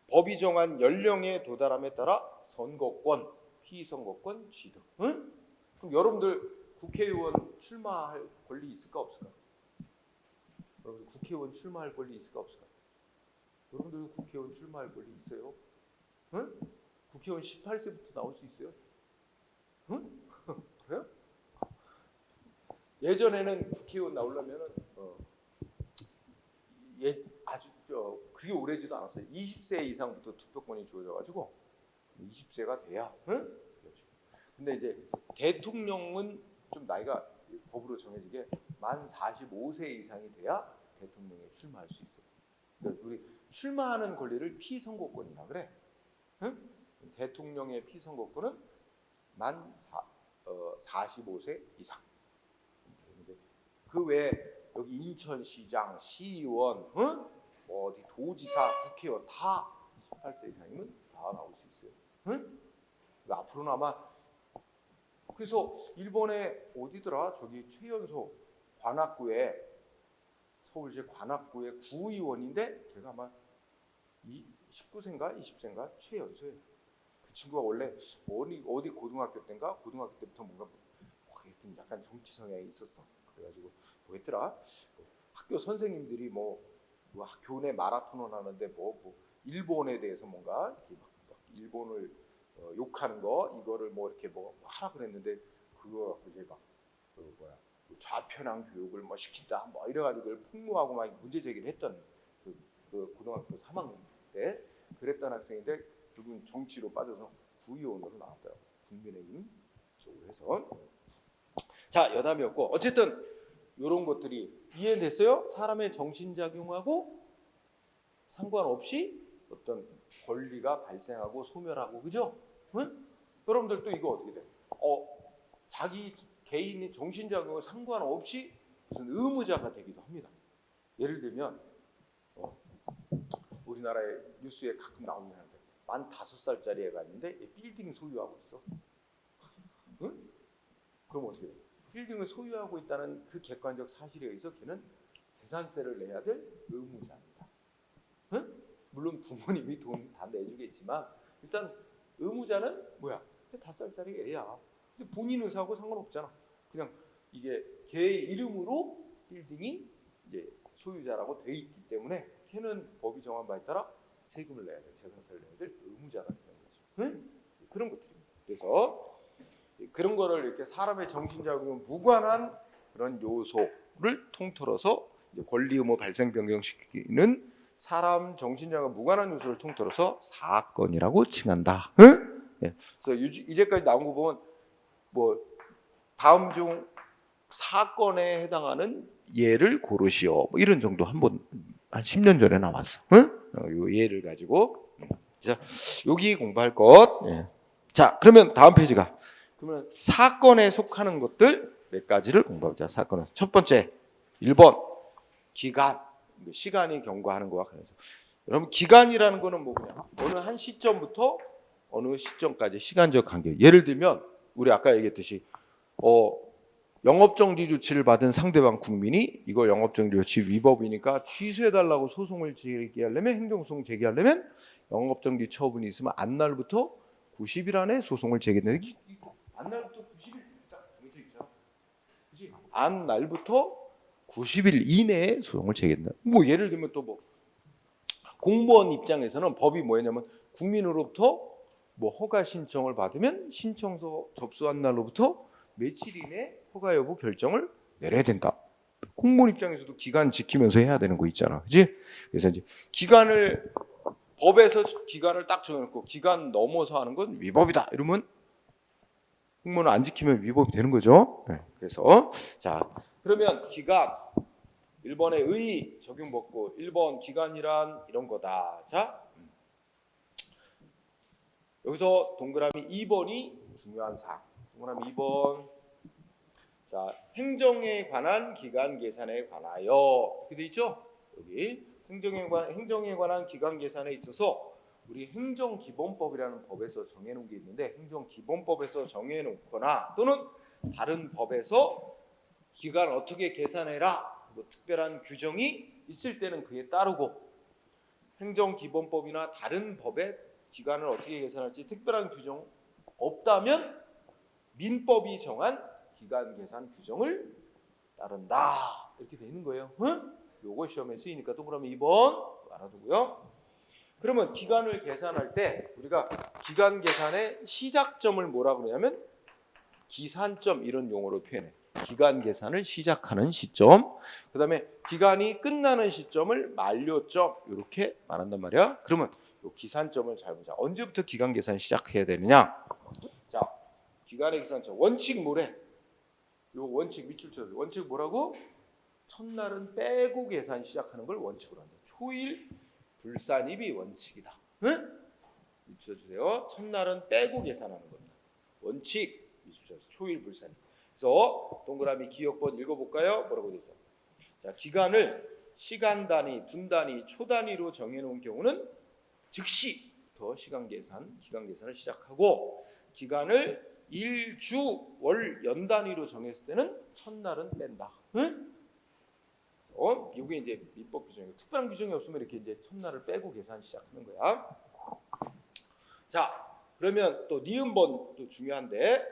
법이 정한 연령에 도달함에 따라 선거권, 피선거권 취득. 응? 그럼 여러분들 국회의원 출마할 권리 있을까 없을까? 여러분 국회의원 출마할 권리 있을까 없을까? 여러분들 국회의원 출마할 권리 있어요? 응? 국회의원 18세부터 나올 수 있어요? 응? 그래요? 예전에는 국회의원 나오려면은 그게 오래지도 않았어요. 20세 이상부터 투표권이 주어져가지고 20세가 돼야, 응? 그렇죠. 근데 이제 대통령은 좀 나이가 법으로 정해지게 만 45세 이상이 돼야 대통령에 출마할 수 있어요. 그러니까 우리 출마하는 권리를 피선거권이라 그래. 응? 대통령의 피선거권은 만 45세 이상. 그 외에 여기 인천시장, 시의원, 뭐 어디 도지사, 국회의원 다 18세 이상이면 다 나올 수 있어요. 앞으로는 아마 그래서 일본에 어디더라? 저기 최연소 관악구에 서울시 관악구의 구의원인데 걔가 아마 19세인가 20세인가 최연소예요. 그 친구가 원래 어디 고등학교 때인가 고등학교 때부터 뭔가 약간 정치 성향이 있었어. 그래가지고 뭐였더라? 학교 선생님들이 뭐 교내 마라톤을 하는데 뭐 일본에 대해서 뭔가 이렇게 막 일본을 욕하는 거 이거를 뭐 이렇게 뭐 하라 그랬는데 그거 갖고 이제 막그 좌편향 교육을 뭐 시킨다 뭐 이래가지고 그걸 폭로하고 막 문제 제기를 했던 그 고등학교 3학년 때 그랬던 학생인데 결국은 정치로 빠져서 구의원으로 나왔더라고. 국민의힘 쪽으로 해서. 자, 여담이었고 어쨌든 이런 것들이 이해됐어요? 사람의 정신작용하고 상관없이 어떤 권리가 발생하고 소멸하고 그죠? 응? 여러분들 또 이거 어떻게 돼? 자기 개인의 정신작용과 상관없이 무슨 의무자가 되기도 합니다. 예를 들면 우리나라의 뉴스에 가끔 나오긴 하는데 만 5살짜리 애가 있는데 빌딩 소유하고 있어. 응? 그럼 어떻게 돼? 빌딩을 소유하고 있다는 그 객관적 사실에 의해서 걔는 재산세를 내야 될 의무자입니다. 응? 물론 부모님이 돈 다 내주겠지만 일단 의무자는 뭐야? 5살짜리 애야. 근데 본인 의사하고 상관없잖아. 그냥 이게 걔의 이름으로 빌딩이 이제 소유자라고 돼 있기 때문에 걔는 법이 정한 바에 따라 세금을 내야 될, 재산세를 내야 될 의무자가 되는 거죠. 응? 그런 것들입니다. 그래서 그런 거를 이렇게 사람의 정신작용에 무관한 그런 요소를 통틀어서 권리 의무 발생 변경시키는 사람 정신작용 무관한 요소를 통틀어서 사건이라고 칭한다. 응? 네. 그래서 이제까지 나온 거 보면 뭐 다음 중 사건에 해당하는 예를 고르시오. 뭐 이런 정도 한 10년 전에 나왔어. 응? 요 예를 가지고. 자, 여기 공부할 것. 예. 자, 그러면 다음 페이지가 그러면 사건에 속하는 것들 몇 가지를 공부하자. 사건은 첫 번째 1번 기간. 시간이 경과하는 거와 관련해서. 여러분 기간이라는 거는 뭐 그냥 어느 한 시점부터 어느 시점까지 시간적 간격. 예를 들면 우리 아까 얘기했듯이 영업정지 조치를 받은 상대방 국민이 이거 영업정지 조치 위법이니까 취소해달라고 소송을 제기하려면 행정소송 제기하려면 영업정지 처분이 있으면 안날부터 90일 안에 소송을 제기하는 안날부터 90일 딱 정해져 있잖아. 그렇지? 안날부터 90일 이내에 소송을 제기한다. 뭐 예를 들면 또 뭐 공무원 입장에서는 법이 뭐였냐면 국민으로부터 뭐 허가 신청을 받으면 신청서 접수한 날로부터 며칠 이내 허가 여부 결정을 내려야 된다. 공무원 입장에서도 기간 지키면서 해야 되는 거 있잖아, 그렇지? 그래서 이제 기간을 법에서 기간을 딱 정해놓고 기간 넘어서 하는 건 위법이다. 이러면 공무원을 안 지키면 위법이 되는 거죠. 네. 그래서 자 그러면 기간 1번의 의 적용 받고 1번 기간이란 이런 거다. 자 여기서 동그라미 2번이 중요한 사항. 동그라미 2번. 자, 행정에 관한 기간 계산에 관하여 이렇게 돼 있죠? 여기 행정에 관한 기간 계산에 있어서 우리 행정기본법이라는 법에서 정해놓은 게 있는데 행정기본법에서 정해놓거나 또는 다른 법에서 기간 어떻게 계산해라 뭐 특별한 규정이 있을 때는 그에 따르고 행정기본법이나 다른 법에 기간을 어떻게 계산할지 특별한 규정 없다면 민법이 정한 기간 계산 규정을 따른다. 이렇게 돼 있는 거예요. 응? 요거 시험에 쓰이니까 동그라미 2번 알아두고요. 그러면 기간을 계산할 때 우리가 기간 계산의 시작점을 뭐라 그러냐면 기산점 이런 용어로 표현해. 기간 계산을 시작하는 시점. 그다음에 기간이 끝나는 시점을 만료점 이렇게 말한단 말이야. 그러면 요 기산점을 잘 보자. 언제부터 기간 계산 시작해야 되느냐? 자, 기간의 기산점 원칙 뭐래? 요 원칙 밑줄 쳐서 원칙 뭐라고? 첫날은 빼고 계산 시작하는 걸 원칙으로 한다. 초일 불산입이 원칙이다. 응? 밑줄 주세요. 첫날은 빼고 계산하는 겁니다. 원칙 미수철 초일불산. 그래서 동그라미 기억번 읽어볼까요? 뭐라고 돼 있어? 자, 기간을 시간 단위, 분 단위, 초 단위로 정해놓은 경우는 즉시부터 시간 계산, 기간 계산을 시작하고 기간을 일, 주, 월, 연 단위로 정했을 때는 첫날은 뺀다. 응? 이게 이제 민법 규정이고 특별한 규정이 없으면 이렇게 이제 첫날을 빼고 계산 시작하는 거야. 자, 그러면 또 니은번도 중요한데,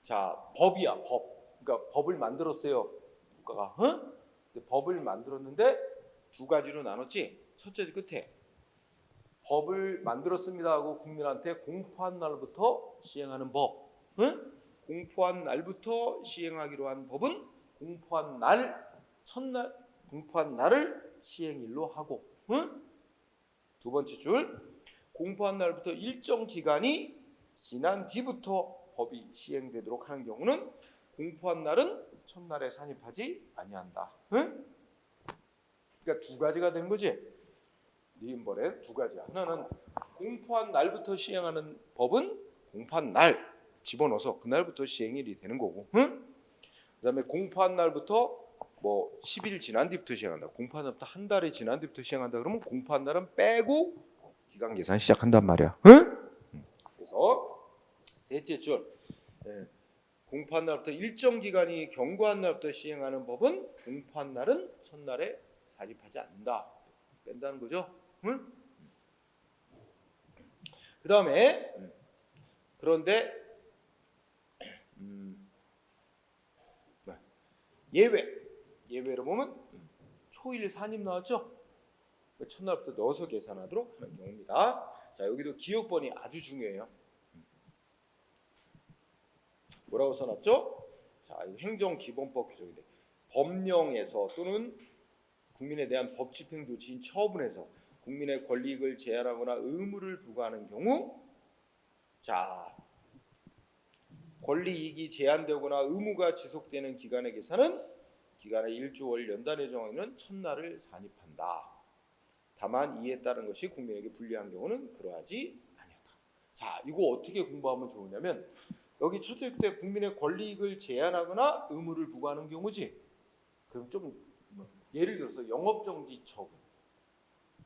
자, 법이야, 법. 그러니까 법을 만들었어요, 국가가. 응? 근데 법을 만들었는데 두 가지로 나눴지. 첫째 끝에 법을 만들었습니다 하고 국민한테 공포한 날부터 시행하는 법. 응? 공포한 날부터 시행하기로 한 법은 공포한 날, 첫날 공포한 날을 시행일로 하고, 응? 두 번째 줄, 공포한 날부터 일정 기간이 지난 뒤부터 법이 시행되도록 하는 경우는 공포한 날은 첫날에 산입하지 아니한다. 응? 그러니까 두 가지가 되는 거지. 니은벌에 두 가지야. 하나는 공포한 날부터 시행하는 법은 공포한 날 집어넣어서 그날부터 시행일이 되는 거고, 응? 그다음에 공포한 날부터 뭐 10일 지난 뒤부터 시행한다. 공포한 날부터 한 달이 지난 뒤부터 시행한다. 그러면 공포한 날은 빼고 기간 계산 시작한단 말이야. 응? 그래서 셋째 줄, 공포한 날부터 일정 기간이 경과한 날부터 시행하는 법은 공포한 날은 첫날에 산입하지 않는다. 뺀다는 거죠. 응? 그 다음에 그런데 예외로 보면 초일 산입 나왔죠. 첫날부터 넣어서 계산하도록 하는 경우입니다. 자, 여기도 기억번이 아주 중요해요. 뭐라고 써놨죠? 자, 행정기본법 규정인데 법령에서 또는 국민에 대한 법 집행 조치인 처분에서 국민의 권리익을 제한하거나 의무를 부과하는 경우, 자, 권리이익이 제한되거나 의무가 지속되는 기간의 계산은 기간의 일주, 월, 연단의 정하는 첫날을 산입한다. 다만 이에 따른 것이 국민에게 불리한 경우는 그러하지 아니하다. 자, 이거 어떻게 공부하면 좋으냐면 여기 첫째 때 국민의 권리익을 제한하거나 의무를 부과하는 경우지. 그럼 좀 예를 들어서 영업정지 처분,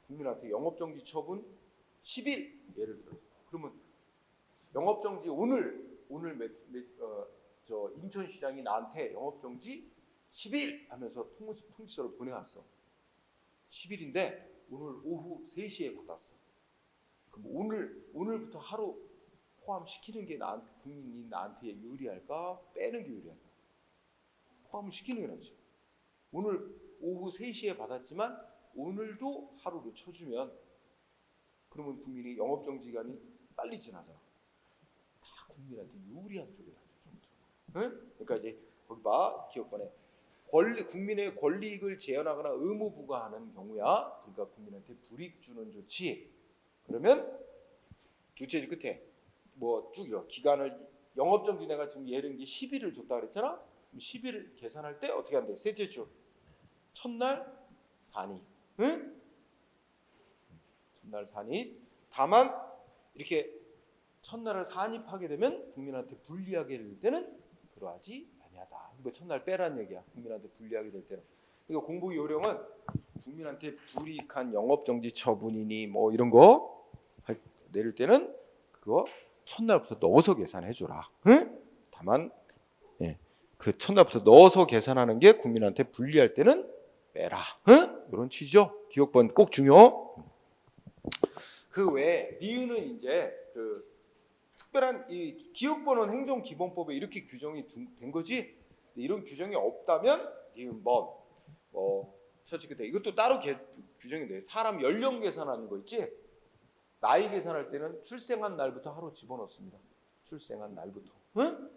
국민한테 영업정지 처분 10일 예를 들어. 그러면 영업정지 오늘 저 인천시장이 나한테 영업정지 10일 하면서 통지서를 보내왔어. 10일인데 오늘 오후 3시에 받았어. 그럼 오늘부터 하루 포함시키는 게 국민이 나한테 유리할까? 빼는 게 유리할까? 포함을 시키는 게 낫지. 오늘 오후 3시에 받았지만 오늘도 하루로 쳐주면 그러면 국민이 영업정지 기간이 빨리 지나잖아. 다 국민한테 유리한 쪽에 나죠. 응? 그러니까 이제 거기 봐, 기억번에 국민의 권리익을 제한하거나 의무 부과하는 경우야. 그러니까 국민한테 불이익 주는 조치. 그러면 둘째 줄 끝에 뭐 쭉 이런 기간을 영업정지 내가 지금 예를 10일을 줬다 그랬잖아. 10일 계산할 때 어떻게 한대? 셋째 줄 첫날 산입. 응? 첫날 산입. 다만 이렇게 첫날을 산입하게 되면 국민한테 불리하게 될 때는 그러하지 아니하다. 이거 첫날 빼라는 얘기야. 국민한테 불리하게 될 때는. 그러니까 공부 요령은 국민한테 불이익한 영업정지 처분이니 뭐 이런 거 내릴 때는 그거 첫날부터 넣어서 계산해 줘라. 응? 다만 그 첫날부터 넣어서 계산하는 게 국민한테 불리할 때는 빼라. 응? 이런 취지죠. 기억번 꼭 중요. 그 외에 니은은 이제 그 특별한 이 기억번은 행정기본법에 이렇게 규정이 된 거지. 이런 규정이 없다면 니은번 첫째 끝에 이것도 따로 규정이 돼. 사람 연령 계산하는 거 있지. 나이 계산할 때는 출생한 날부터 하루 집어넣습니다. 출생한 날부터. 응?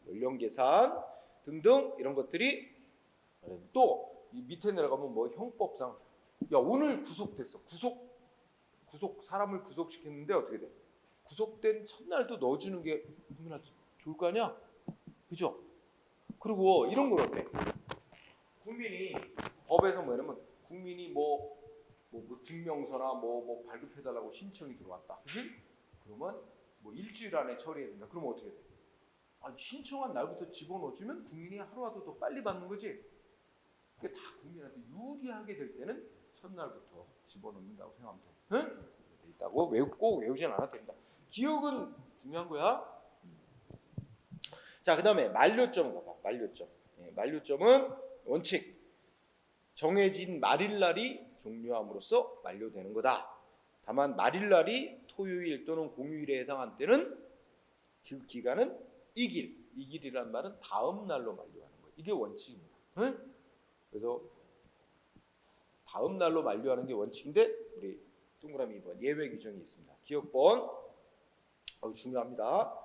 연령 계산 등등 이런 것들이 또 이 밑에 내려가면 뭐 형법상 야 오늘 구속됐어. 구속 사람을 구속시켰는데 어떻게 돼? 구속된 첫날도 넣어주는 게 국민한테 좋을 거 아니야? 그죠? 그리고 이런 건 어때? 국민이 법에서 뭐냐면 국민이 뭐 증명서나 뭐 발급해달라고 신청이 들어왔다. 그지? 그러면 뭐 일주일 안에 처리해야 된다. 그러면 어떻게 돼? 신청한 날부터 집어넣어주면 국민이 하루라도 더 빨리 받는 거지. 그게 다 국민한테 유리하게 될 때는 첫날부터 집어넣는다고 생각하면 돼. 응? 돼 있다고 꼭 외우진 않아도 됩니다. 기억은 중요한 거야. 자, 그다음에 만료점 봐봐. 만료점. 만료점은 원칙. 정해진 말일날이 종료함으로써 만료되는 거다. 다만 말일날이 토요일 또는 공휴일에 해당한 때는 그 기간은 이길이라는 말은 다음 날로 만료하는 거예요. 이게 원칙입니다. 응? 그래서 다음 날로 만료하는 게 원칙인데 우리 동그라미 2번 예외 규정이 있습니다. 기억번 중요합니다.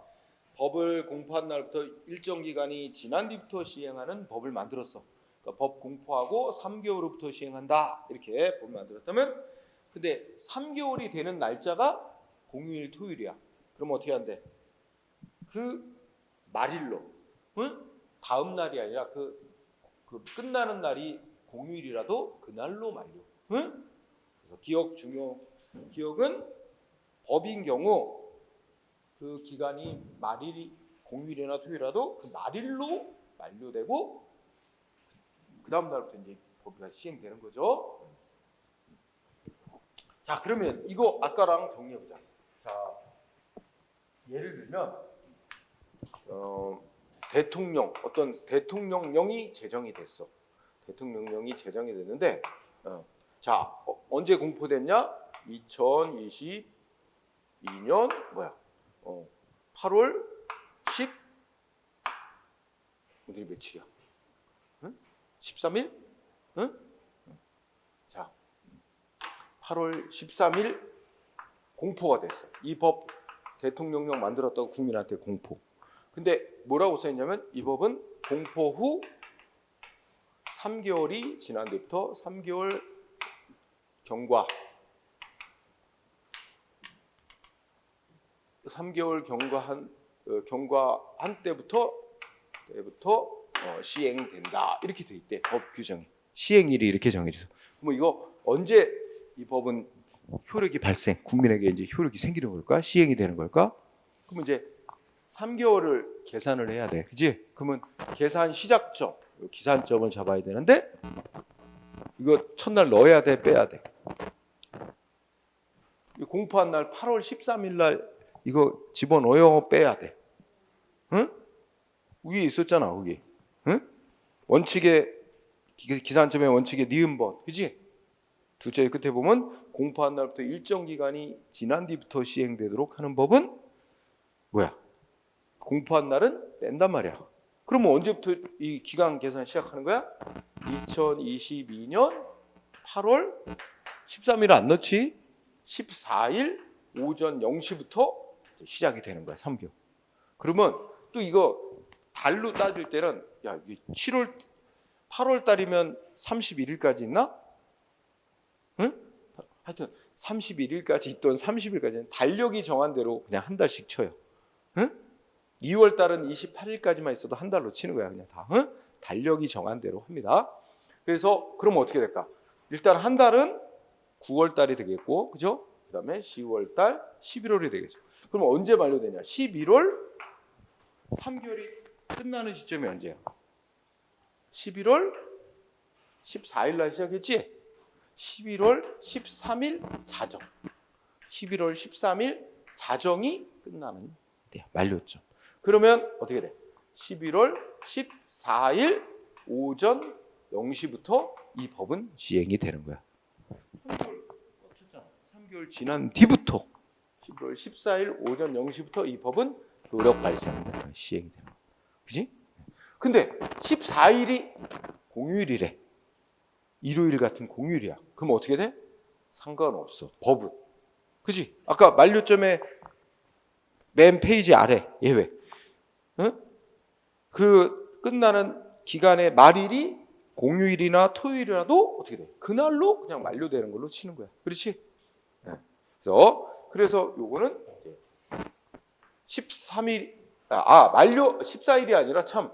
법을 공포한 날부터 일정 기간이 지난 뒤부터 시행하는 법을 만들었어. 그러니까 법 공포하고 3개월 후부터 시행한다. 이렇게 법을 만들었다면 근데 3개월이 되는 날짜가 공휴일 토요일이야. 그럼 어떻게 한대? 그 말일로, 응? 다음 날이 아니라 그 끝나는 날이 공휴일이라도 그날로 만료. 응? 그래서 기억은 법인 경우 그 기간이 말일이 공휴일이나 토요일이라도 그 말일로 만료되고 그 다음 날부터 이제 법이 시행되는 거죠. 자, 그러면 이거 아까랑 정리해보자. 자, 예를 들면 어떤 대통령령이 제정이 됐어. 대통령령이 제정이 됐는데 자, 언제 공포됐냐? 2022년 8월 10 오늘이 며칠이야? 응? 13일? 응? 자, 8월 13일 공포가 됐어. 이 법 대통령령 만들었다고 국민한테 공포. 근데 뭐라고 써있냐면 이 법은 공포 후 3개월이 지난 뒤부터 3개월 경과한 때부터 시행된다. 이렇게 돼 있대. 법 규정이. 시행일이 이렇게 정해져서. 그럼 이거 언제 이 법은 효력이 국민에게 이제 효력이 생기는 걸까? 시행이 되는 걸까? 그러면 이제 3개월을 계산을 해야 돼. 그지? 그러면 계산 시작점, 기산점을 잡아야 되는데 이거 첫날 넣어야 돼, 빼야 돼? 공포한 날 8월 13일 날 이거 집어넣어요, 빼야 돼? 응? 위에 있었잖아, 거기. 응? 원칙의 기산점의 원칙의 니은번, 그지? 둘째 끝에 보면 공포한 날부터 일정 기간이 지난 뒤부터 시행되도록 하는 법은 뭐야? 공포한 날은 뺀단 말이야. 그러면 언제부터 이 기간 계산 시작하는 거야? 2022년 8월 13일 안 넣지? 14일 오전 0시부터 시작이 되는 거야. 3개월. 그러면 또 이거 달로 따질 때는 야, 이게 8월 달이면 31일까지 있나? 응? 하여튼 31일까지 있던 30일까지는 달력이 정한 대로 그냥 한 달씩 쳐요. 응? 2월 달은 28일까지만 있어도 한 달로 치는 거야. 그냥 다. 응? 달력이 정한 대로 합니다. 그래서 그럼 어떻게 될까? 일단 한 달은 9월 달이 되겠고, 그죠? 그다음에 10월 달, 11월이 되겠죠. 그럼 언제 만료되냐? 11월 3개월이 끝나는 시점이 언제야? 11월 14일 날 시작했지? 11월 13일 자정. 11월 13일 자정이 끝나는 때야. 만료점. 그러면 어떻게 돼? 11월 14일 오전 0시부터 이 법은 시행이 되는 거야. 3개월 지난 뒤부터 11월 14일 오전 0시부터 이 법은 효력 발생한다. 시행이 되는 거야. 그지? 근데 14일이 공휴일이래. 일요일 같은 공휴일이야. 그럼 어떻게 돼? 상관없어. 법은. 그지? 아까 만료점의 맨 페이지 아래 예외. 응? 그 끝나는 기간의 말일이 공휴일이나 토요일이라도 어떻게 돼? 그날로 그냥 만료되는 걸로 치는 거야. 그렇지? 네. 그래서 요거는 이제 13일 만료 14일이 아니라 참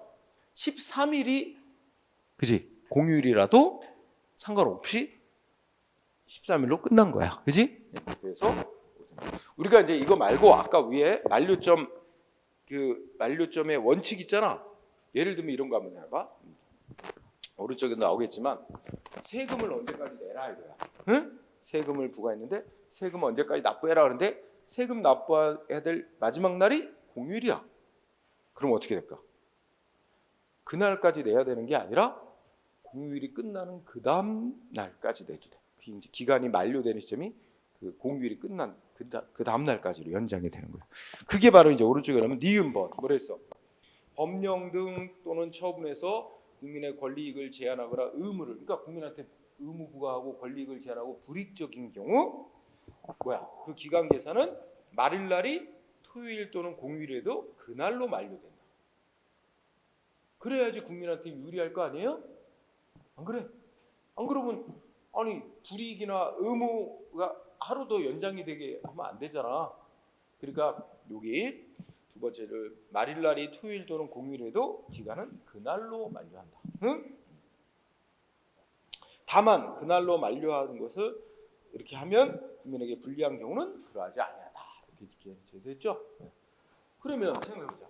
13일이 그지? 공휴일이라도 상관없이 13일로 끝난 거야. 그지? 그래서 우리가 이제 이거 말고 아까 위에 만료점 그 만료점의 원칙 있잖아. 예를 들면 이런 거 한번 해봐. 오른쪽에 나오겠지만 세금을 언제까지 내라 이거야. 응? 세금을 부과했는데 세금 언제까지 납부해라 그러는데 세금 납부해야 될 마지막 날이 공휴일이야. 그럼 어떻게 될까? 그날까지 내야 되는 게 아니라 공휴일이 끝나는 그 다음 날까지 내도 돼. 그 이제 기간이 만료되는 시점이 그 공휴일이 끝난 그 다음 날까지로 연장이 되는 거예요. 그게 바로 이제 오른쪽에 나오면 니은번. 뭐랬어? 법령 등 또는 처분에서 국민의 권리이익을 제한하거나 의무를, 그러니까 국민한테 의무 부과하고 권리이익을 제한하고 불이익적인 경우 뭐야? 그 기간 계산은 말일날이 토요일 또는 공휴일에도 그날로 만료된다. 그래야지 국민한테 유리할 거 아니에요? 안 그래? 안 그러면 아니 불이익이나 의무가 하루 더 연장이 되게 하면 안 되잖아. 그러니까 여기 두 번째를 말일날이 토요일 또는 공휴일에도 기간은 그날로 만료한다. 응? 다만 그날로 만료하는 것을 이렇게 하면 국민에게 불리한 경우는 그러하지 아니하다. 이렇게 제시했죠. 그러면 생각해보자.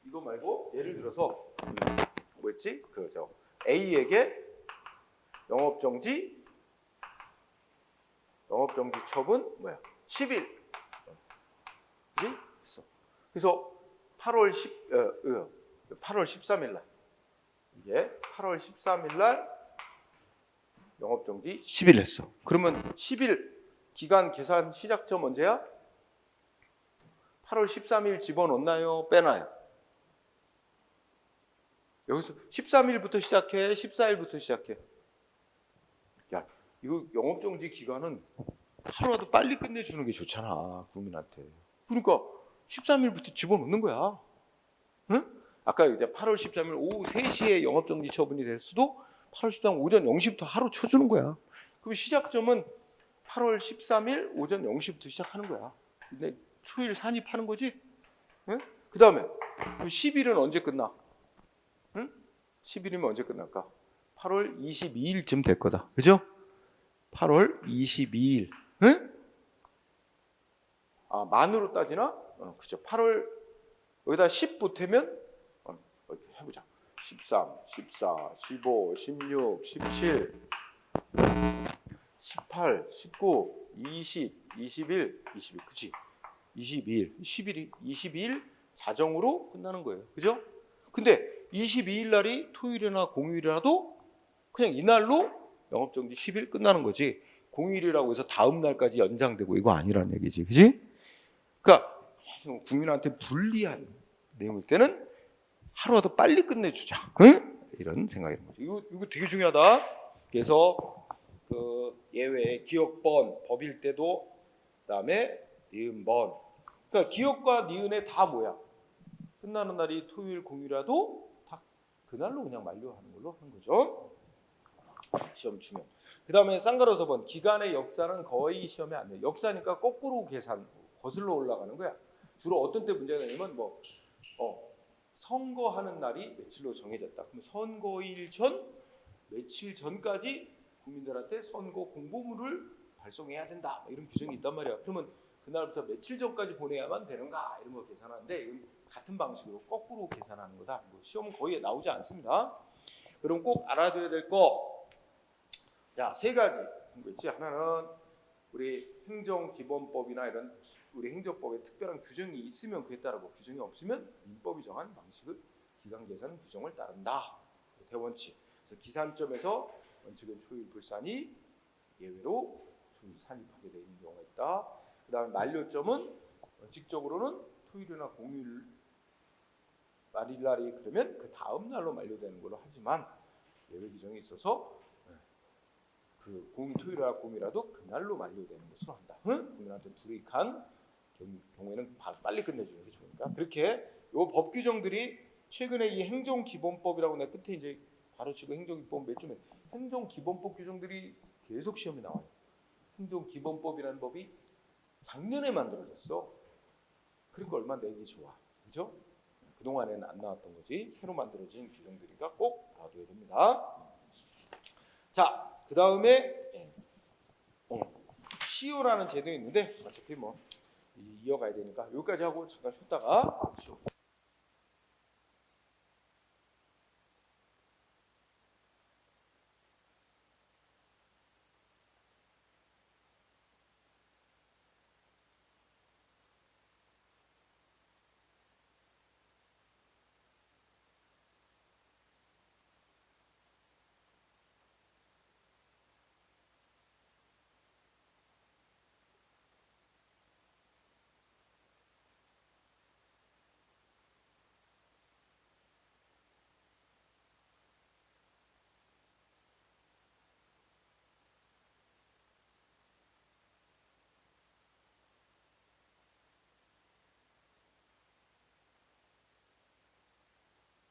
이거 말고 예를 들어서 뭐였지? 그죠? A에게 영업정지 처분 뭐야? 10일. 그지? 그래서 8월 13일 날 이게 8월 13일 날 영업정지 10일 했어. 그러면 10일 기간 계산 시작점 언제야? 8월 13일 집어넣나요? 빼나요? 여기서 13일부터 시작해? 14일부터 시작해? 야, 이거 영업정지 기간은 하루라도 빨리 끝내주는 게 좋잖아, 국민한테. 그러니까 13일부터 집어넣는 거야. 응? 아까 이제 8월 13일 오후 3시에 영업정지 처분이 됐어도 8월 13일 오전 0시부터 하루 쳐주는 거야. 그럼 시작점은 8월 13일 오전 0시부터 시작하는 거야. 근데 초일 산입하는 거지? 응? 그 다음에 10일은 언제 끝나? 응? 10일이면 언제 끝날까? 8월 22일쯤 될 거다. 그죠? 8월 22일. 응? 아, 만으로 따지나? 그죠. 8월 여기다 10 보태면 이렇게 해보자. 13, 14, 15, 16, 17, 18, 19, 20, 21, 22, 그치? 22일, 22일 자정으로 끝나는 거예요. 그죠? 근데 22일 날이 토요일이나 공휴일이라도 그냥 이날로 영업정지 10일 끝나는 거지. 공휴일이라고 해서 다음 날까지 연장되고 이거 아니란 얘기지. 그지? 그러니까 국민한테 불리한 내용일 때는 하루라도 빨리 끝내주자. 응? 이런 생각인 거죠. 이거 되게 중요하다. 그래서 그 예외 기억번 법일 때도 그다음에 니은번. 그러니까 기억과 니은에 다 뭐야? 끝나는 날이 토요일 공휴일이라도 다 그날로 그냥 만료하는 걸로 하는 거죠. 시험 중요. 그다음에 쌍가로서번 기간의 역사는 거의 시험에 안 돼. 역사니까 거꾸로 계산 거슬러 올라가는 거야. 주로 어떤 때 문제가 되냐면 선거하는 날이 며칠로 정해졌다. 그럼 선거일 전 며칠 전까지 국민들한테 선거 공보물을 발송해야 된다. 이런 규정이 있단 말이야. 그러면 그날부터 며칠 전까지 보내야만 되는가 이런 거 계산하는데 이건 같은 방식으로 거꾸로 계산하는 거다. 시험 거의 나오지 않습니다. 그럼 꼭 알아둬야 될 거. 자, 3가지 있지. 하나는 우리 행정기본법이나 이런 우리 행정법에 특별한 규정이 있으면 그에 따르고 규정이 없으면 민법이 정한 방식을 기간 계산 규정을 따른다. 대원칙. 그래서 기산점에서 원칙은 초일 불산이 예외로 초일 산입하게 되어 있는 경우가 있다. 그다음에 만료점은 원칙적으로는 토요일이나 공휴일 말일날이 그러면 그 다음 날로 만료되는 걸로 하지만 예외 규정이 있어서 그 토요일이나 공휴일이라도 그날로 만료되는 것으로 한다. 국민한테 불이익한 경우에는 빨리 끝내주는 게 좋으니까. 그렇게 요 법 규정들이 최근에 이 행정기본법이라고 내가 끝에 이제 가로치고 행정기본법 몇 점에 행정기본법 규정들이 계속 시험에 나와요. 행정기본법이라는 법이 작년에 만들어졌어. 그러니까 얼마나 내기 좋아. 그죠? 그동안에는 안 나왔던 거지. 새로 만들어진 규정들이니까 꼭 알아둬야 됩니다. 자, 그 다음에 시효라는 제도 있는데 어차피 뭐 이어가야 되니까 여기까지 하고 잠깐 쉬었다가 시효.